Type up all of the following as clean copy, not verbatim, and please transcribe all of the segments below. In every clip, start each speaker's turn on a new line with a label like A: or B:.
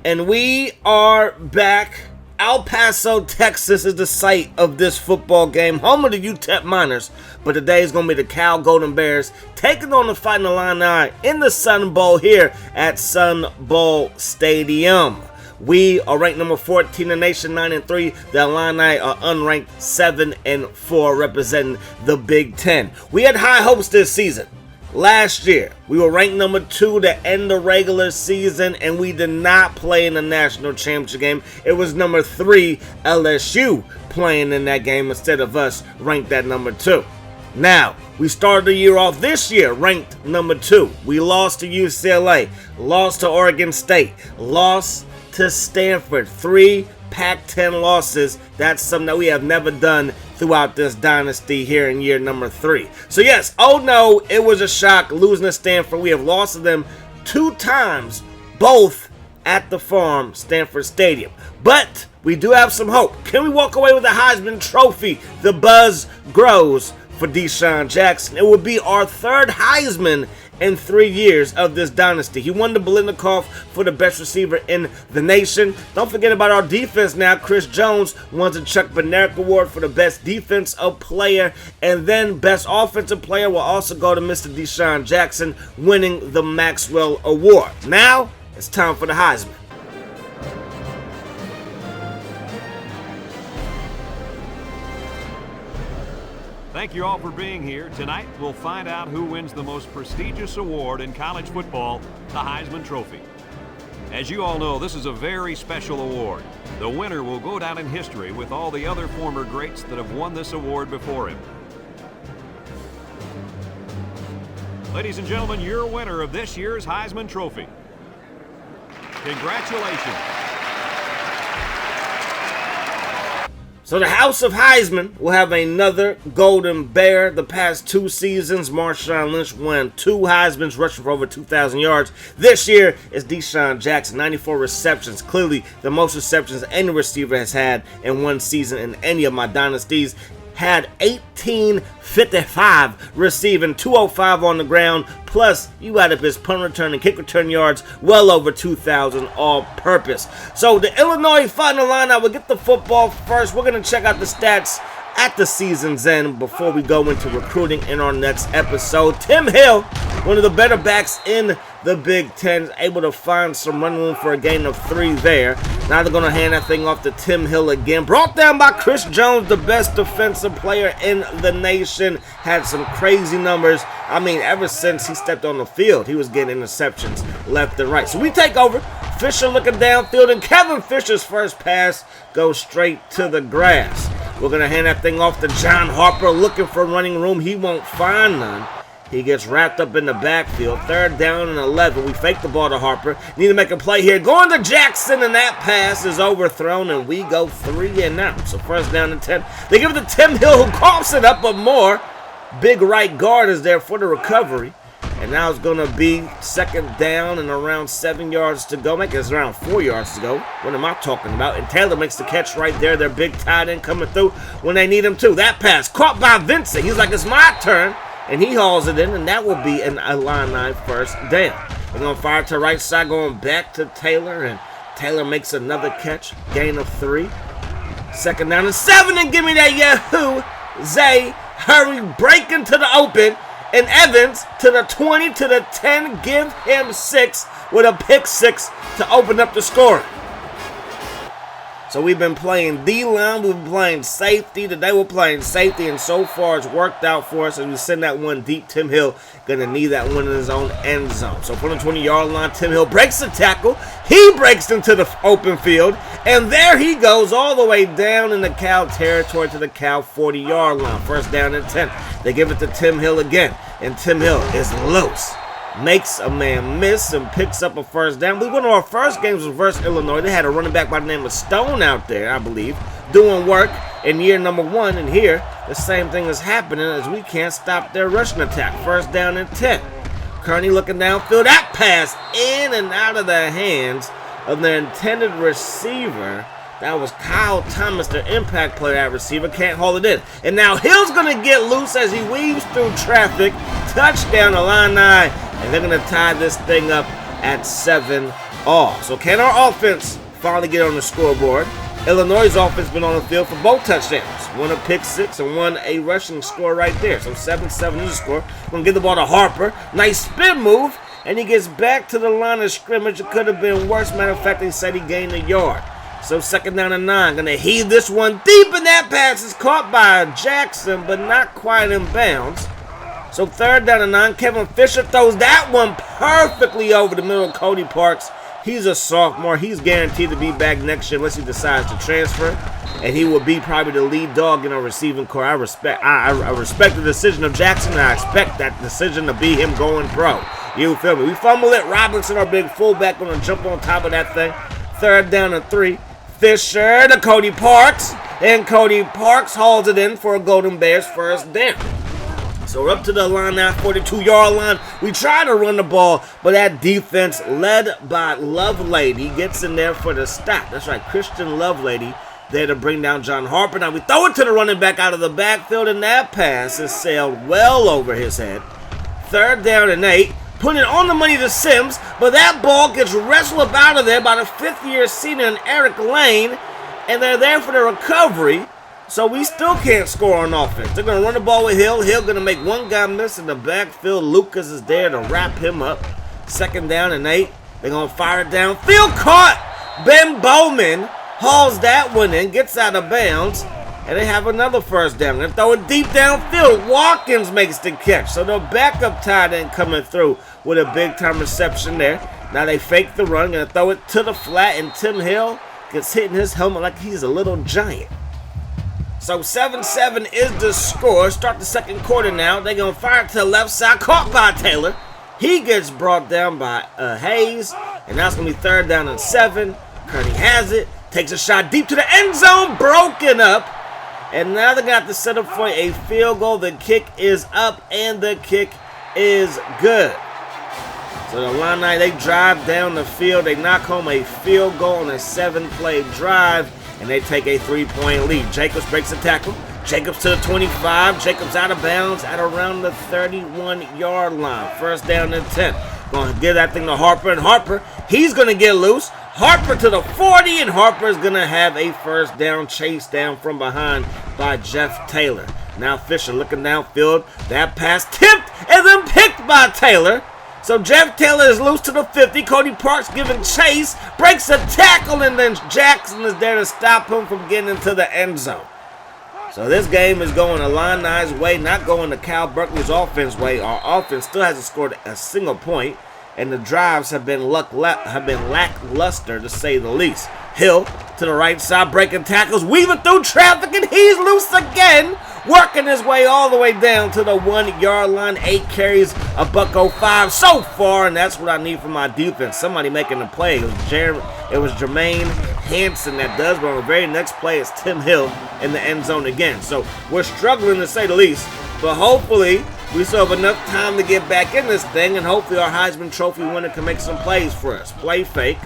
A: And we are back. El Paso, Texas is the site of this football game, home of the UTEP Miners. But today is going to be the Cal Golden Bears taking on the Fighting Illini in the Sun Bowl here at Sun Bowl Stadium. We are ranked number 14 in the nation, 9-3. The Illini are unranked 7-4, representing the Big Ten. We had high hopes this season. Last year, we were ranked number 2 to end the regular season, and we did not play in the national championship game. It was number 3 LSU playing in that game instead of us ranked at number 2. Now, we started the year off this year ranked number 2. We lost to UCLA, lost to Oregon State, lost to Stanford. 3 Pac-10 losses. That's something that we have never done throughout this dynasty here in year number 3. So yes, oh no, it was a shock losing to Stanford. We have lost to them 2 times, both at the Farm Stanford Stadium. But we do have some hope. Can we walk away with a Heisman Trophy? The buzz grows for Deshaun Jackson. It will be our 3rd Heisman in 3 years of this dynasty. He won the Biletnikoff for the best receiver in the nation. Don't forget about our defense now. Chris Jones won the Chuck Bednarik Award for the best defensive player, and then best offensive player will also go to Mr. Deshaun Jackson, winning the Maxwell Award. Now it's time for the Heisman.
B: Thank you all for being here. Tonight, we'll find out who wins the most prestigious award in college football, the Heisman Trophy. As you all know, this is a very special award. The winner will go down in history with all the other former greats that have won this award before him. Ladies and gentlemen, your winner of this year's Heisman Trophy. Congratulations.
A: So the House of Heisman will have another Golden Bear. The past 2 seasons, Marshawn Lynch won 2 Heismans, rushing for over 2,000 yards. This year is Deshaun Jackson, 94 receptions. Clearly the most receptions any receiver has had in one season in any of my dynasties. Had 1855 receiving, 205 on the ground, plus you add up his punt return and kick return yards, well over 2,000 all-purpose. So the Illinois Fighting Illini will get the football first. We're going to check out the stats at the season's end before we go into recruiting in our next episode. Tim Hill, one of the better backs in the Big Ten, able to find some running room for a gain of 3 there. Now they're going to hand that thing off to Tim Hill again. Brought down by Chris Jones, the best defensive player in the nation. Had some crazy numbers. I mean, ever since he stepped on the field, he was getting interceptions left and right. So we take over. Fisher looking downfield, and Kevin Fisher's first pass goes straight to the grass. We're going to hand that thing off to John Harper, looking for running room. He won't find none. He gets wrapped up in the backfield. 3rd down and 11. We fake the ball to Harper. Need to make a play here. Going to Jackson, and that pass is overthrown, and we go 3 and out. So 1st down and 10. They give it to Tim Hill, who coughs it up, but more. Big right guard is there for the recovery. And now it's going to be 2nd down and around 7 yards to go. Make it around 4 yards to go. What am I talking about? And Taylor makes the catch right there. Their big tight end coming through when they need him to. That pass caught by Vincent. He's like, it's my turn. And he hauls it in, and that will be an Illini 1st down. They're going to fire to the right side, going back to Taylor. And Taylor makes another catch. Gain of 3. 2nd down and 7. And give me that Yahoo! Zay, hurry, break into the open. And Evans to the 20, to the 10, give him 6 with a pick 6 to open up the scoring. So we've been playing D-line, we've been playing safety. Today we're playing safety, and so far it's worked out for us as we send that one deep. Tim Hill going to need that one in his own end zone. So from the 20-yard line, Tim Hill breaks the tackle. He breaks into the open field, and there he goes all the way down in the Cal territory to the Cal 40-yard line. 1st down and 10. They give it to Tim Hill again, and Tim Hill is loose. Makes a man miss and picks up a 1st down. One of our first games was versus Illinois. They had a running back by the name of Stone out there, I believe, doing work in year number 1. And here, the same thing is happening as we can't stop their rushing attack. 1st down and 10. Kearney looking downfield. That pass in and out of the hands of the intended receiver. That was Kyle Thomas, the impact player at receiver. Can't hold it in. And now Hill's going to get loose as he weaves through traffic. Touchdown Illini. And they're going to tie this thing up at 7 all. So can our offense finally get on the scoreboard? Illinois' offense been on the field for both touchdowns. One a pick six and one a rushing score right there. So 7-7 is the score. Gonna give the ball to Harper. Nice spin move. And he gets back to the line of scrimmage. It could have been worse. Matter of fact, they said he gained a yard. So 2nd down and 9. Gonna heave this one deep, and that pass is caught by Jackson, but not quite in bounds. So 3rd down and 9. Kevin Fisher throws that one perfectly over the middle of Cody Parks. He's a sophomore. He's guaranteed to be back next year unless he decides to transfer. And he will be probably the lead dog in our receiving core. I respect the decision of Jackson, and I expect that decision to be him going pro. You feel me? We fumble it. Robinson, our big fullback, going to jump on top of that thing. 3rd down and 3. Fisher to Cody Parks. And Cody Parks hauls it in for a Golden Bears 1st down. So we're up to the line now, 42-yard line. We try to run the ball, but that defense, led by Lovelady, gets in there for the stop. That's right, Christian Lovelady there to bring down John Harper. Now we throw it to the running back out of the backfield, and that pass is sailed well over his head. 3rd down and 8. Put it on the money to Sims, but that ball gets wrestled up out of there by the 5th-year senior Eric Lane, and they're there for the recovery. So we still can't score on offense. They're going to run the ball with Hill. Hill going to make one guy miss in the backfield. Lucas is there to wrap him up. 2nd down and 8. They're going to fire it downfield. Caught! Ben Bowman hauls that one in, gets out of bounds, and they have another 1st down. They're going to throw it deep downfield. Watkins makes the catch. So the backup tight end coming through with a big-time reception there. Now they fake the run. Going to throw it to the flat, and Tim Hill gets hit in his helmet like he's a little giant. So 7-7 is the score. Start the 2nd quarter now. They're going to fire it to the left side. Caught by Taylor. He gets brought down by Hayes. And now it's going to be 3rd down and 7. Kearney has it. Takes a shot deep to the end zone. Broken up. And now they're going to have to set up for a field goal. The kick is up and the kick is good. So the Illini, they drive down the field. They knock home a field goal on a 7-play drive. And they take a 3-point lead. Jacobs breaks the tackle. Jacobs to the 25. Jacobs out of bounds at around the 31-yard line. 1st down and 10. Going to give that thing to Harper. And Harper, he's going to get loose. Harper to the 40. And Harper is going to have a 1st down chase down from behind by Jeff Taylor. Now Fisher looking downfield. That pass tipped and then picked by Taylor. So Jeff Taylor is loose to the 50. Cody Parks giving chase, breaks a tackle, and then Jackson is there to stop him from getting into the end zone. So this game is going Illini's way, not going to Cal Berkeley's offense way. Our offense still hasn't scored a single point, and the drives have been lackluster to say the least. Hill to the right side, breaking tackles, weaving through traffic, and he's loose again. Working his way all the way down to the 1-yard line. 8 carries, $105 so far, and that's what I need from my defense. Somebody making the play. It was Jermaine Hanson that does, but on the very next play, it's Tim Hill in the end zone again. So we're struggling to say the least, but hopefully we still have enough time to get back in this thing, and hopefully our Heisman Trophy winner can make some plays for us. Play fake.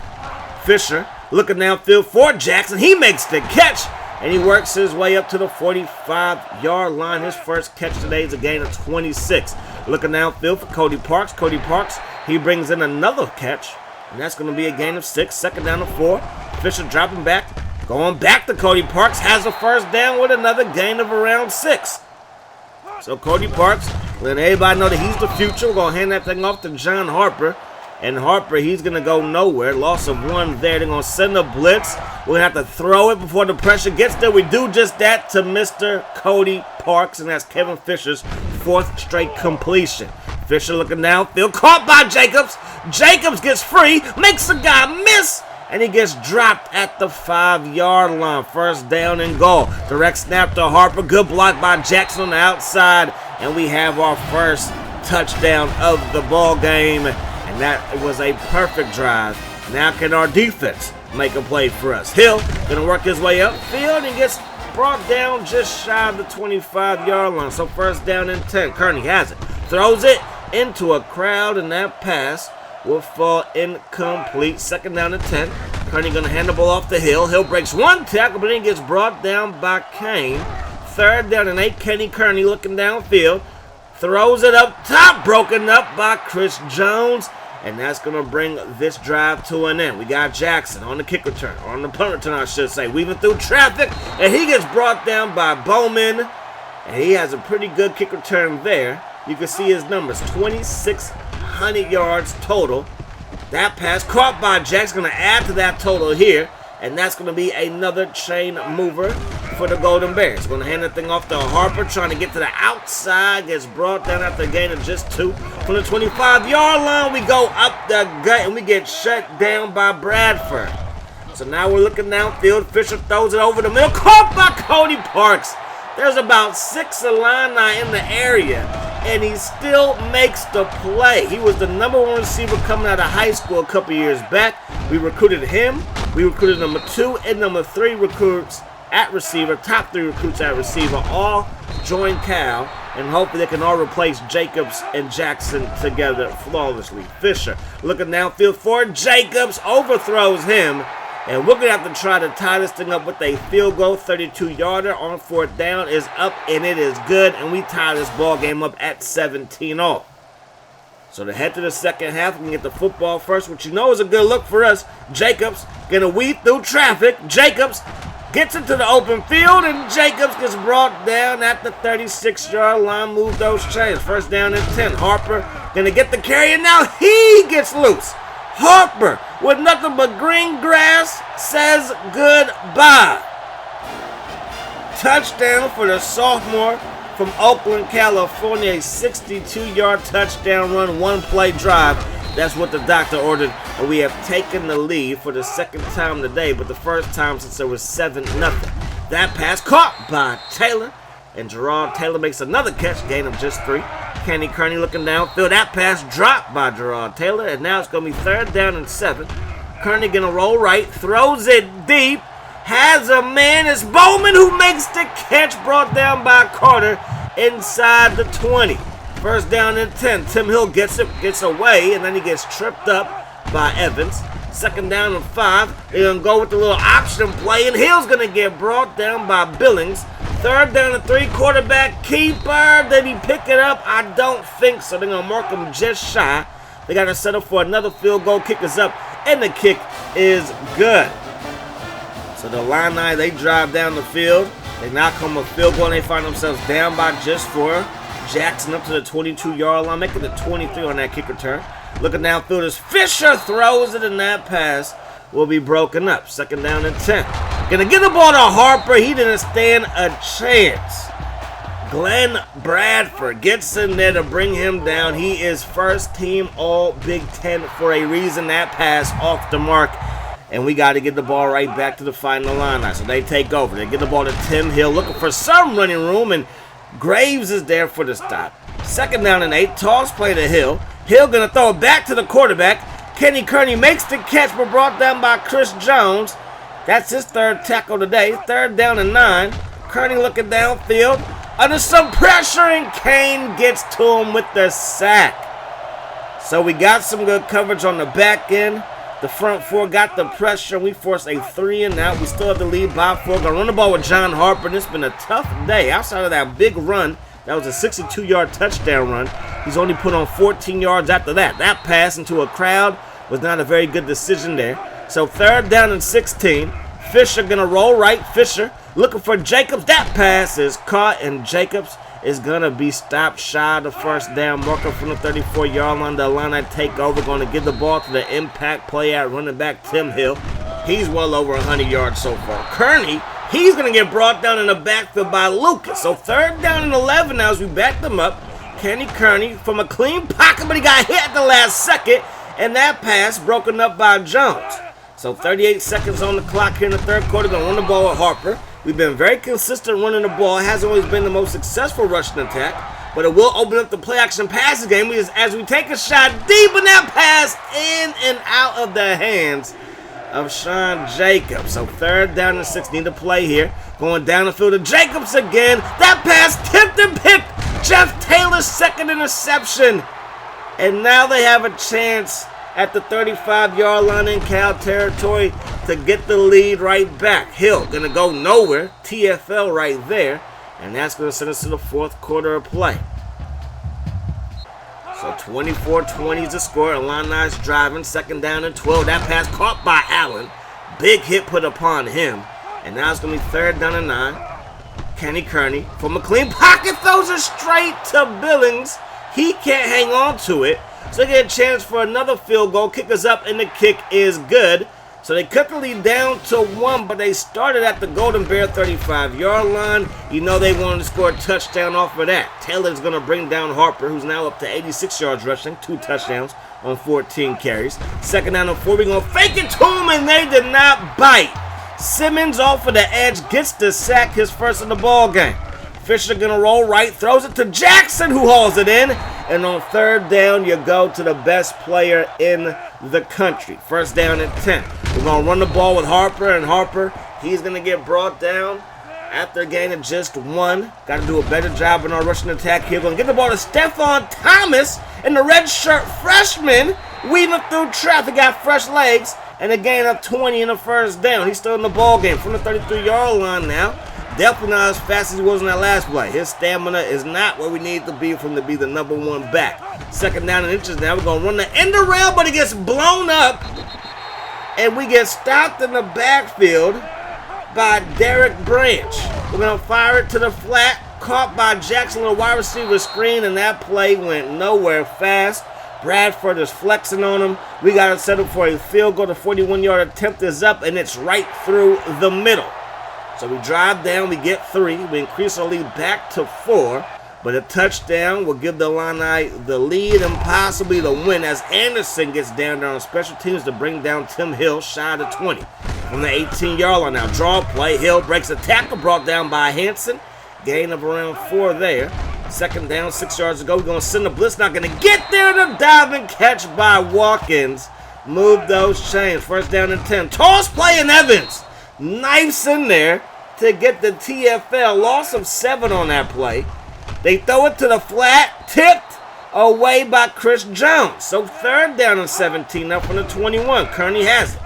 A: Fisher looking downfield for Jackson. He makes the catch. And he works his way up to the 45-yard line. His first catch today is a gain of 26. Looking downfield for Cody Parks. Cody Parks, he brings in another catch. And that's going to be a gain of 6. 2nd down and 4. Fisher dropping back. Going back to Cody Parks. Has a 1st down with another gain of around 6. So Cody Parks, letting everybody know that he's the future. We're going to hand that thing off to John Harper. And Harper, he's going to go nowhere. Loss of 1 there. They're going to send a blitz. We're going to have to throw it before the pressure gets there. We do just that to Mr. Cody Parks, and that's Kevin Fisher's 4th straight completion. Fisher looking downfield. Caught by Jacobs. Jacobs gets free. Makes a guy miss. And he gets dropped at the 5-yard line. 1st down and goal. Direct snap to Harper. Good block by Jackson on the outside. And we have our first touchdown of the ball game. And that was a perfect drive. Now can our defense make a play for us? Hill going to work his way upfield and gets brought down just shy of the 25-yard line. So 1st down and 10. Kearney has it. Throws it into a crowd, and that pass will fall incomplete. 2nd down and 10. Kearney going to hand the ball off to Hill. Hill breaks 1 tackle, but then gets brought down by Kane. 3rd down and 8. Kenny Kearney looking downfield. Throws it up top, broken up by Chris Jones. And that's going to bring this drive to an end. We got Jackson on the kick return, or on the punt return, I should say, weaving through traffic, and he gets brought down by Bowman. And he has a pretty good kick return there. You can see his numbers, 2,600 yards total. That pass caught by Jackson, going to add to that total here. And that's going to be another chain mover for the Golden Bears. Going to hand the thing off to Harper, trying to get to the outside. Gets brought down after a gain of just 2. From the 25-yard line, we go up the gut, and we get shut down by Bradford. So now we're looking downfield. Fisher throws it over the middle. Caught by Cody Parks. There's about 6 Illini in the area, and he still makes the play. He was the #1 receiver coming out of high school a couple years back. We recruited him. We recruited number 2 and number 3 recruits at receiver, top 3 recruits at receiver, all join Cal, and hopefully they can all replace Jacobs and Jackson together flawlessly. Fisher looking downfield for Jacobs, overthrows him, and we're going to have to try to tie this thing up with a field goal. 32-yarder on 4th down is up, and it is good, and we tie this ball game up at 17 all. So to head to the second half, we can get the football first, which you know is a good look for us. Jacobs going to weave through traffic. Jacobs gets into the open field, and Jacobs gets brought down at the 36-yard line. Move those chains. First down and 10. Harper going to get the carry, and now he gets loose. Harper, with nothing but green grass, says goodbye. Touchdown for the sophomore from Oakland, California. A 62-yard touchdown run, 1-play drive. That's what the doctor ordered. And we have taken the lead for the second time today, but the first time since there was 7-0. That pass caught by Taylor. And Gerard Taylor makes another catch, gain of just 3. Kenny Kearney looking downfield. That pass dropped by Gerard Taylor, and now it's going to be 3rd down and 7. Kearney going to roll right, throws it deep, has a man. It's Bowman who makes the catch, brought down by Carter inside the 20. First down and 10. Tim Hill gets away, and then he gets tripped up by Evans. 2nd down and 5. They're going to go with the little option play, and Hill's going to get brought down by Billings. 3rd down and 3, quarterback keeper. Did he pick it up? I don't think so. They're going to mark him just shy. They got to set up for another field goal. Kick is up, and the kick is good. So the Illini, they drive down the field. They knock home a field goal, and they find themselves down by just 4. Jackson up to the 22-yard line, making the 23 on that kick return. Looking downfield as Fisher throws it, and that pass will be broken up. 2nd down and 10. Gonna get the ball to Harper. He didn't stand a chance. Glenn Bradford gets in there to bring him down. He is first team all Big Ten for a reason. That pass off the mark. And we got to get the ball right back to the final line. So they take over. They get the ball to Tim Hill, looking for some running room, and Graves is there for the stop. 2nd down and 8. Toss play to Hill. Hill going to throw it back to the quarterback. Kenny Kearney makes the catch, but brought down by Chris Jones. That's his 3rd tackle today. 3rd down and 9. Kearney looking downfield. Under some pressure, and Kane gets to him with the sack. So we got some good coverage on the back end. The front 4 got the pressure. We forced a 3-and-out. We still have the lead by 4. Gonna run the ball with John Harper. And it's been a tough day. Outside of that big run, that was a 62-yard touchdown run. He's only put on 14 yards after that. That pass into a crowd was not a very good decision there. So 3rd down and 16. Fisher gonna roll right. Fisher looking for Jacobs. That pass is caught, and Jacobs is going to be stopped shy of the first down marker from the 34-yard line. The Illini take over, going to give the ball to the impact play at running back Tim Hill. He's well over 100 yards so far. Kearney, he's going to get brought down in the backfield by Lucas. So 3rd down and 11 now as we back them up. Kenny Kearney from a clean pocket, but he got hit at the last second, and that pass broken up by Jones. So 38 seconds on the clock here in the 3rd quarter. Going to run the ball with Harper. We've been very consistent running the ball. It hasn't always been the most successful rushing attack, but it will open up the play-action passing game as we take a shot deep, and that pass in and out of the hands of Sean Jacobs. So 3rd down and 6. Need to play here. Going down the field to Jacobs again. That pass tipped and picked. Jeff Taylor's 2nd interception. And now they have a chance at the 35-yard line in Cal territory to get the lead right back. Hill going to go nowhere. TFL right there. And that's going to send us to the 4th quarter of play. So 24-20 is the score. Illini's driving. 2nd down and 12. That pass caught by Allen. Big hit put upon him. And now it's going to be 3rd down and 9. Kenny Kearney from a clean pocket throws it straight to Billings. He can't hang on to it. So they get a chance for another field goal. Kick is up and the kick is good. So they cut the lead down to 1, but they started at the Golden Bear 35-yard line. You know they wanted to score a touchdown off of that. Taylor's going to bring down Harper, who's now up to 86 yards rushing, 2 touchdowns on 14 carries. 2nd down and 4, we're going to fake it to him, and they did not bite. Simmons off of the edge, gets the sack, his first in the ball game. Fisher going to roll right, throws it to Jackson, who hauls it in. And on 3rd down, you go to the best player in the country. 1st down and 10. We're going to run the ball with Harper, and Harper, he's going to get brought down after a gain of just 1. Got to do a better job in our rushing attack here. Going to get the ball to Stephon Thomas, and the red shirt freshman weaving through traffic, got fresh legs, and a gain of 20 in the 1st down. He's still in the ball game from the 33-yard line now. Definitely not as fast as he was in that last play. His stamina is not where we need to be for him to be the number 1 back. 2nd down and inches now. We're going to run the end around, but he gets blown up. And we get stopped in the backfield by Derek Branch. We're going to fire it to the flat. Caught by Jackson on the wide receiver screen, and that play went nowhere fast. Bradford is flexing on him. We got to settle for a field goal. The 41-yard attempt is up, and it's right through the middle. So we drive down, we get 3. We increase our lead back to 4. But a touchdown will give the Illini the lead and possibly the win as Anderson gets down there on special teams to bring down Tim Hill shy of 20. From the 18-yard line now, draw play. Hill breaks a tackle brought down by Hanson. Gain of around 4 there. 2nd down, 6 yards to go. We're going to send the blitz. Not going to get there. The diving catch by Watkins. Move those chains. 1st down and 10. Toss play and Evans. Knifes in there to get the TFL. Loss of 7 on that play. They throw it to the flat. Tipped away by Chris Jones. So 3rd down and 17 now from the 21. Kearney has it.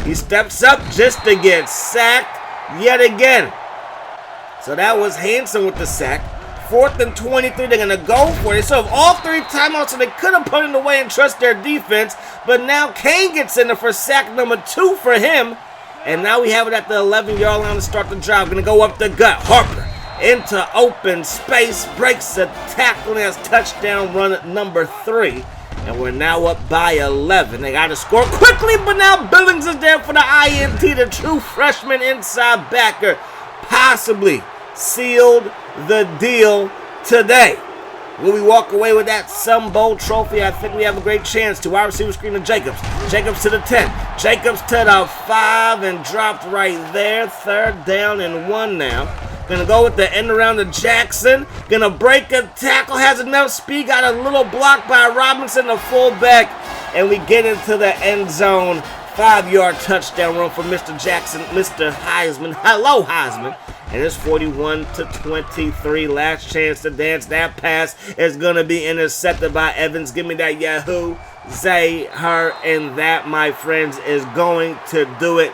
A: He steps up just to get sacked yet again. So that was Hanson with the sack. 4th and 23. They're going to go for it. They still have all 3 timeouts, so they could have put it away and trust their defense. But now Kane gets in there for sack number 2 for him. And now we have it at the 11-yard line to start the drive. Going to go up the gut. Harper into open space. Breaks a tackle and has touchdown run number 3. And we're now up by 11. They got to score quickly, but now Billings is there for the INT. The true freshman inside backer possibly sealed the deal today. Will we walk away with that Sun Bowl trophy? I think we have a great chance to. Wide receiver screen to Jacobs. Jacobs to the 10. Jacobs to the 5 and dropped right there. 3rd down and 1 now. Gonna go with the end around to Jackson. Gonna break a tackle. Has enough speed. Got a little block by Robinson, the fullback. And we get into the end zone. 5-yard touchdown run for Mr. Jackson, Mr. Heisman. Hello, Heisman. And it's 41-23. Last chance to dance. That pass is going to be intercepted by Evans. Give me that Yahoo. Zay, her, and that, my friends, is going to do it.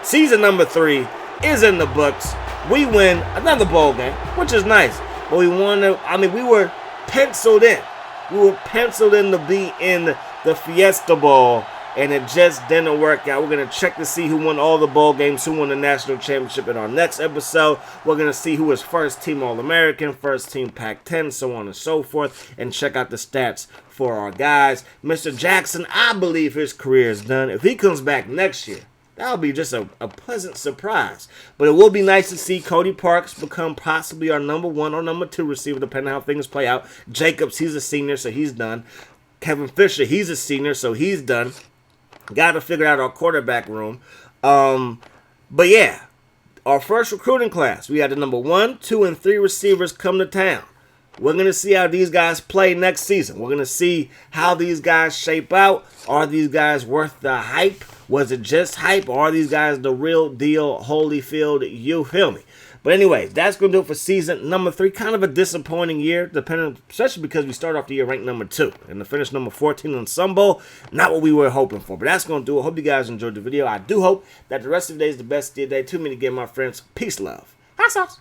A: Season number 3 is in the books. We win another bowl game, which is nice. But we were penciled in. We were penciled in to be in the Fiesta Bowl. And it just didn't work out. We're going to check to see who won all the bowl games, who won the national championship in our next episode. We're going to see who was first team All-American, first team Pac-10, so on and so forth, and check out the stats for our guys. Mr. Jackson, I believe his career is done. If he comes back next year, that'll be just a pleasant surprise. But it will be nice to see Cody Parks become possibly our number 1 or number 2 receiver, depending on how things play out. Jacobs, he's a senior, so he's done. Kevin Fisher, he's a senior, so he's done. Got to figure out our quarterback room. But yeah, our first recruiting class, we had the number 1, 2, and 3 receivers come to town. We're going to see how these guys play next season. We're going to see how these guys shape out. Are these guys worth the hype? Was it just hype? Or are these guys the real deal, Holyfield? You feel me? But anyways, that's going to do it for season number 3. Kind of a disappointing year, especially because we started off the year ranked number 2. And to finish number 14 on Sun Bowl, not what we were hoping for. But that's going to do it. Hope you guys enjoyed the video. I do hope that the rest of the day is the best day. Too many again, my friends. Peace, love. Hot sauce.